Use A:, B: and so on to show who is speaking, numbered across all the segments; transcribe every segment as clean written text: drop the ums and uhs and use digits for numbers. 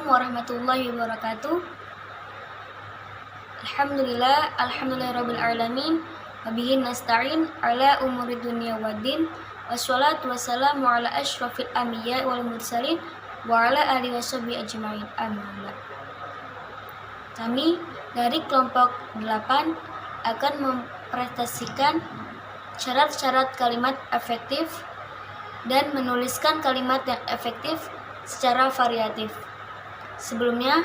A: warahmatullahi wabarakatuh. Alhamdulillahirabbil alamin. Wabihi nasta'in ala umuri dunya waddin. Wassalatu wassalamu ala asyrafil anbiya wal mursalin wa ala alihi washabihi ajmain. Amin. Kami dari kelompok 8 akan mempresentasikan syarat-syarat kalimat efektif dan menuliskan kalimat yang efektif secara variatif. Sebelumnya,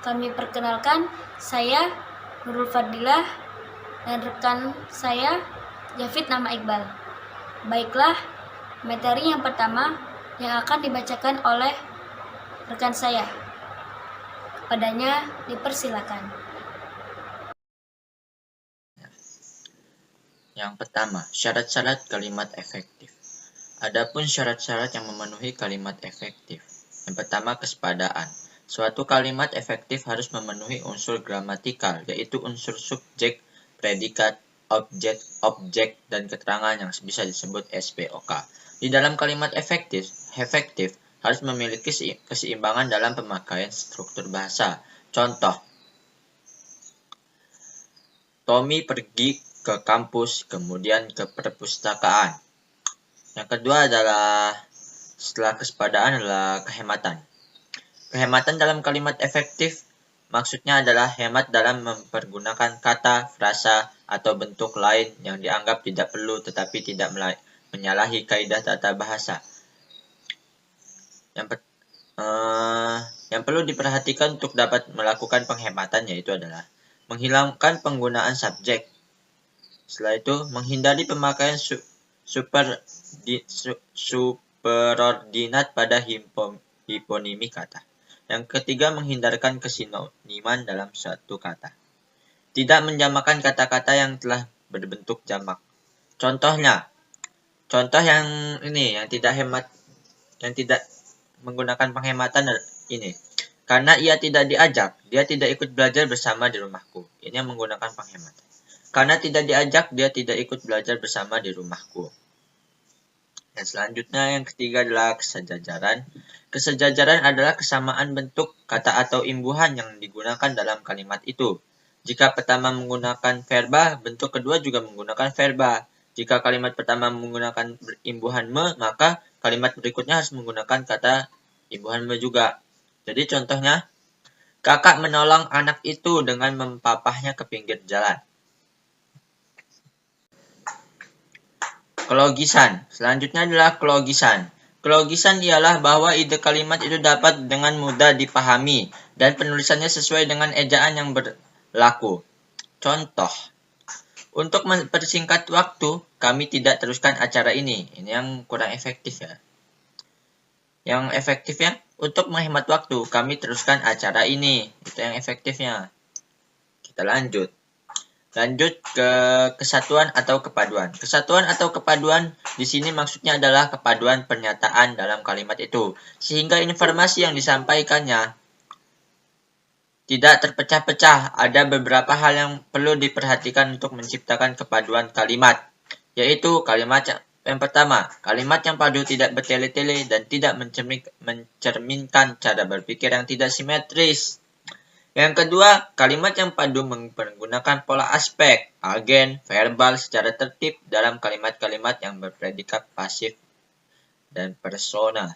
A: kami perkenalkan, saya Nurul Fadilah dan rekan saya Jafid nama Iqbal. Baiklah, materi yang pertama yang akan dibacakan oleh rekan saya. Kepadanya dipersilakan.
B: Yang pertama, syarat-syarat kalimat efektif. Adapun syarat-syarat yang memenuhi kalimat efektif. Yang pertama, kesepadaan. Suatu kalimat efektif harus memenuhi unsur gramatikal, yaitu unsur subjek, predikat, objek, dan keterangan yang bisa disebut SPOK. Di dalam kalimat efektif harus memiliki keseimbangan dalam pemakaian struktur bahasa. Contoh, Tommy pergi ke kampus, kemudian ke perpustakaan. Yang kedua adalah, setelah kesepadaan adalah kehematan. Kehematan dalam kalimat efektif maksudnya adalah hemat dalam mempergunakan kata, frasa, atau bentuk lain yang dianggap tidak perlu tetapi tidak menyalahi kaidah tata bahasa. Yang perlu diperhatikan untuk dapat melakukan penghematan yaitu adalah menghilangkan penggunaan subjek. Setelah itu, menghindari pemakaian superordinat pada hiponimi kata. Yang ketiga, menghindarkan kesinoniman dalam suatu kata. Tidak menjamakan kata-kata yang telah berbentuk jamak. Contoh yang tidak menggunakan penghematan ini. Karena ia tidak diajak, dia tidak ikut belajar bersama di rumahku. Ini yang menggunakan penghematan. Karena tidak diajak, dia tidak ikut belajar bersama di rumahku. Dan selanjutnya yang ketiga adalah kesejajaran. Kesejajaran adalah kesamaan bentuk kata atau imbuhan yang digunakan dalam kalimat itu. Jika pertama menggunakan verba, bentuk kedua juga menggunakan verba. Jika kalimat pertama menggunakan imbuhan me, maka kalimat berikutnya harus menggunakan kata imbuhan me juga. Jadi contohnya, kakak menolong anak itu dengan mempapahnya ke pinggir jalan. Kelogisan. Selanjutnya adalah kelogisan. Kelogisan ialah bahwa ide kalimat itu dapat dengan mudah dipahami dan penulisannya sesuai dengan ejaan yang berlaku. Contoh, untuk mempersingkat waktu, kami tidak teruskan acara ini. Ini yang kurang efektif ya. Yang efektifnya, untuk menghemat waktu, kami teruskan acara ini. Itu yang efektifnya. Kita lanjut ke kesatuan atau kepaduan. Kesatuan atau kepaduan di sini maksudnya adalah kepaduan pernyataan dalam kalimat itu, sehingga informasi yang disampaikannya tidak terpecah-pecah. Ada beberapa hal yang perlu diperhatikan untuk menciptakan kepaduan kalimat, yaitu kalimat yang pertama, kalimat yang padu tidak bertele-tele dan tidak mencerminkan cara berpikir yang tidak simetris. Yang kedua, kalimat yang padu menggunakan pola aspek, agen, verbal secara tertib dalam kalimat-kalimat yang berpredikat pasif dan persona.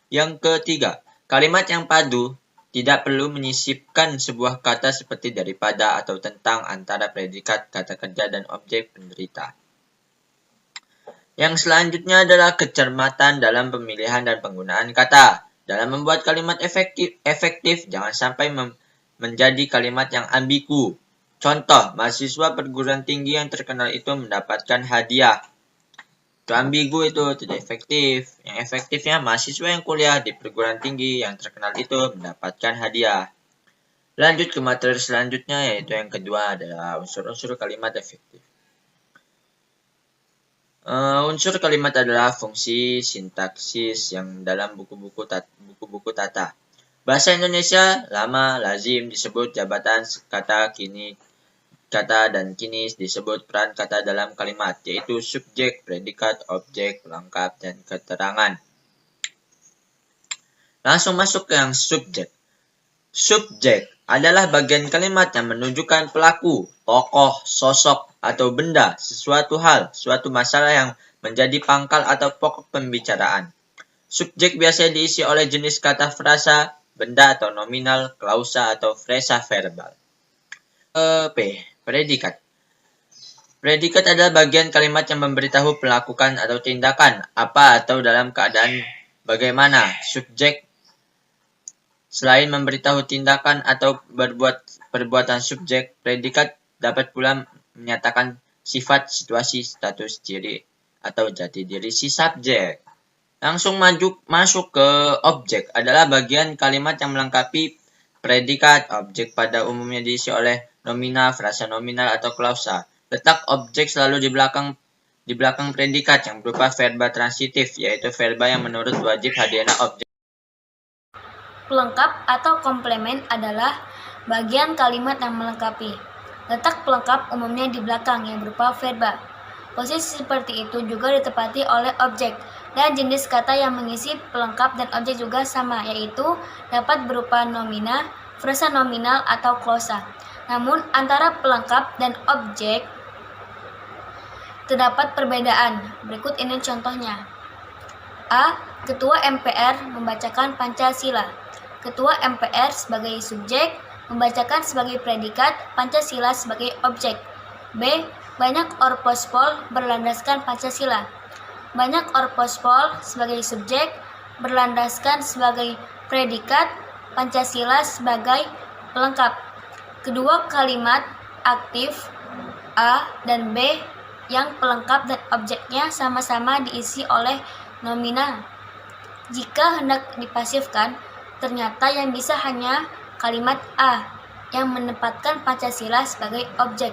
B: Yang ketiga, kalimat yang padu tidak perlu menyisipkan sebuah kata seperti daripada atau tentang antara predikat, kata kerja, dan objek penderita. Yang selanjutnya adalah kecermatan dalam pemilihan dan penggunaan kata. Dalam membuat kalimat efektif jangan sampai menjadi kalimat yang ambigu. Contoh, mahasiswa perguruan tinggi yang terkenal itu mendapatkan hadiah. Itu ambigu, itu tidak efektif. Yang efektifnya, mahasiswa yang kuliah di perguruan tinggi yang terkenal itu mendapatkan hadiah. Lanjut ke materi selanjutnya, yaitu yang kedua adalah unsur-unsur kalimat efektif. Unsur kalimat adalah fungsi sintaksis yang dalam buku-buku tata. Bahasa Indonesia lama lazim disebut jabatan kata, kini kata, dan kini disebut peran kata dalam kalimat, yaitu subjek, predikat, objek, pelengkap, dan keterangan. Langsung masuk ke yang subjek. Subjek adalah bagian kalimat yang menunjukkan pelaku, tokoh, sosok, atau benda, sesuatu hal, suatu masalah yang menjadi pangkal atau pokok pembicaraan. Subjek biasanya diisi oleh jenis kata frasa, benda atau nominal, klausa atau frasa verbal. P. Predikat. Predikat adalah bagian kalimat yang memberitahu melakukan atau tindakan apa atau dalam keadaan bagaimana. Subjek selain memberitahu tindakan atau perbuatan subjek, predikat dapat pula menyatakan sifat, situasi, status, ciri, atau jati diri si subjek. Langsung masuk ke objek adalah bagian kalimat yang melengkapi predikat. Objek pada umumnya diisi oleh nominal, frasa nominal, atau klausa. Letak objek selalu di belakang predikat yang berupa verba transitif, yaitu verba yang menurut wajib hadirnya objek.
A: Pelengkap atau komplement adalah bagian kalimat yang melengkapi. Letak pelengkap umumnya di belakang yang berupa verba. Posisi seperti itu juga ditepati oleh objek, dan jenis kata yang mengisi pelengkap dan objek juga sama, yaitu dapat berupa nomina, frasa nominal, atau klausa. Namun antara pelengkap dan objek terdapat perbedaan. Berikut ini contohnya. A. Ketua MPR membacakan Pancasila. Ketua MPR sebagai subjek, membacakan sebagai predikat, Pancasila sebagai objek. B. Banyak orpospol berlandaskan Pancasila. Banyak orpospol sebagai subjek, berlandaskan sebagai predikat, Pancasila sebagai pelengkap. Kedua kalimat aktif A dan B yang pelengkap dan objeknya sama-sama diisi oleh nomina. Jika hendak dipasifkan, ternyata yang bisa hanya kalimat A yang menempatkan Pancasila sebagai objek.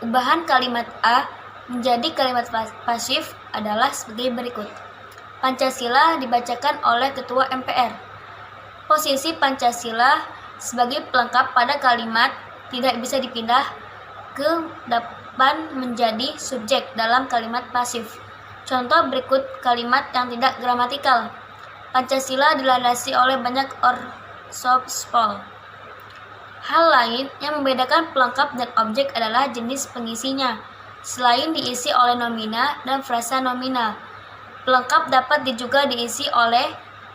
A: Ubahan kalimat A menjadi kalimat pasif adalah sebagai berikut. Pancasila dibacakan oleh Ketua MPR. Posisi Pancasila sebagai pelengkap pada kalimat tidak bisa dipindah ke depan menjadi subjek dalam kalimat pasif. Contoh berikut kalimat yang tidak gramatikal. Pancasila dilandasi oleh banyak orpospol. Hal lain yang membedakan pelengkap dan objek adalah jenis pengisinya. Selain diisi oleh nomina dan frasa nominal, pelengkap dapat juga diisi oleh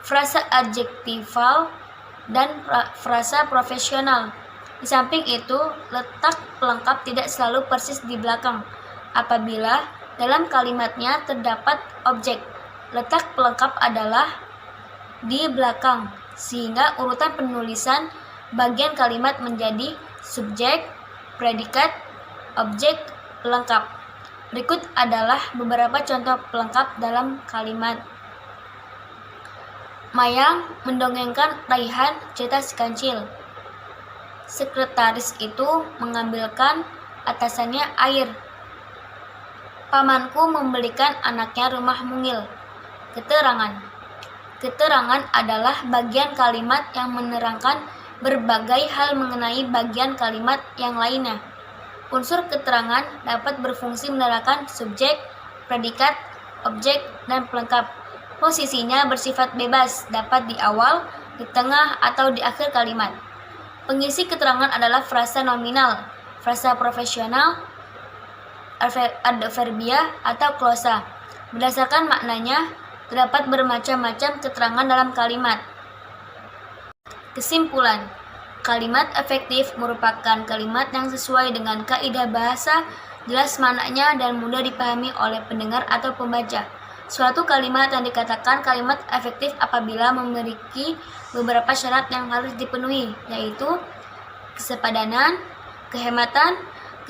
A: frasa adjektival dan frasa profesional. Di samping itu, letak pelengkap tidak selalu persis di belakang. Apabila dalam kalimatnya terdapat objek, letak pelengkap adalah di belakang, sehingga urutan penulisan bagian kalimat menjadi subjek, predikat, objek, pelengkap. Berikut adalah beberapa contoh pelengkap dalam kalimat. Mayang mendongengkan Raihan cerita si kancil. Sekretaris itu mengambilkan atasannya air. Pamanku membelikan anaknya rumah mungil. Keterangan adalah bagian kalimat yang menerangkan berbagai hal mengenai bagian kalimat yang lainnya. Unsur keterangan dapat berfungsi menerangkan subjek, predikat, objek, dan pelengkap. Posisinya bersifat bebas, dapat di awal, di tengah, atau di akhir kalimat. Pengisi keterangan adalah frasa nominal, frasa profesional, adverbia, atau klausa. Berdasarkan maknanya, terdapat bermacam-macam keterangan dalam kalimat. Kesimpulan, kalimat efektif merupakan kalimat yang sesuai dengan kaidah bahasa, jelas maknanya, dan mudah dipahami oleh pendengar atau pembaca. Suatu kalimat yang dikatakan kalimat efektif apabila memiliki beberapa syarat yang harus dipenuhi, yaitu kesepadanan, kehematan,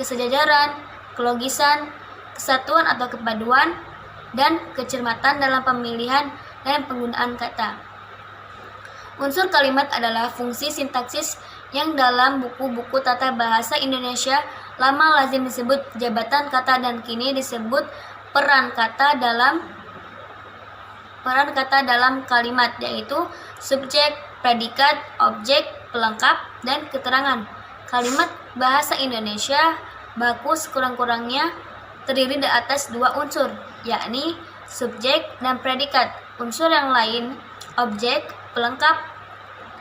A: kesejajaran, kelogisan, kesatuan atau kepaduan, dan kecermatan dalam pemilihan dan penggunaan kata. Unsur kalimat adalah fungsi sintaksis yang dalam buku-buku tata bahasa Indonesia lama lazim disebut jabatan kata dan kini disebut peran kata dalam kalimat, yaitu subjek, predikat, objek, pelengkap, dan keterangan. Kalimat bahasa Indonesia baku sekurang-kurangnya terdiri di atas dua unsur, yakni subjek dan predikat. Unsur yang lain, objek, pelengkap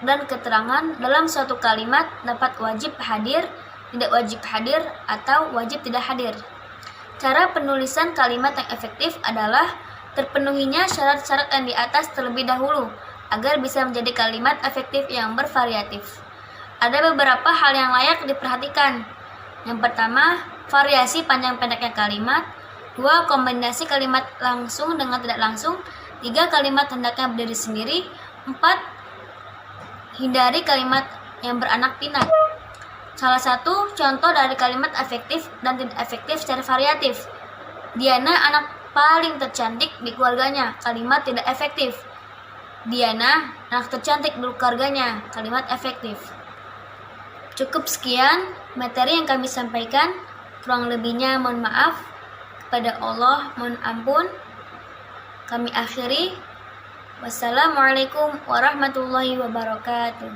A: dan keterangan dalam suatu kalimat dapat wajib hadir, tidak wajib hadir, atau wajib tidak hadir. Cara penulisan kalimat yang efektif adalah terpenuhinya syarat-syarat yang di atas terlebih dahulu agar bisa menjadi kalimat efektif yang bervariatif. Ada beberapa hal yang layak diperhatikan. Yang pertama, variasi panjang pendeknya kalimat. 2. Kombinasi kalimat langsung dengan tidak langsung. 3. Kalimat hendaknya berdiri sendiri. 4. Hindari kalimat yang beranak pinak. Salah satu contoh dari kalimat efektif dan tidak efektif secara variatif. Diana anak paling tercantik di keluarganya, kalimat tidak efektif. Diana anak tercantik di keluarganya, kalimat efektif. Cukup sekian materi yang kami sampaikan. Kurang lebihnya mohon maaf. Kepada Allah mohon ampun. Kami akhiri. Wassalamualaikum warahmatullahi wabarakatuh.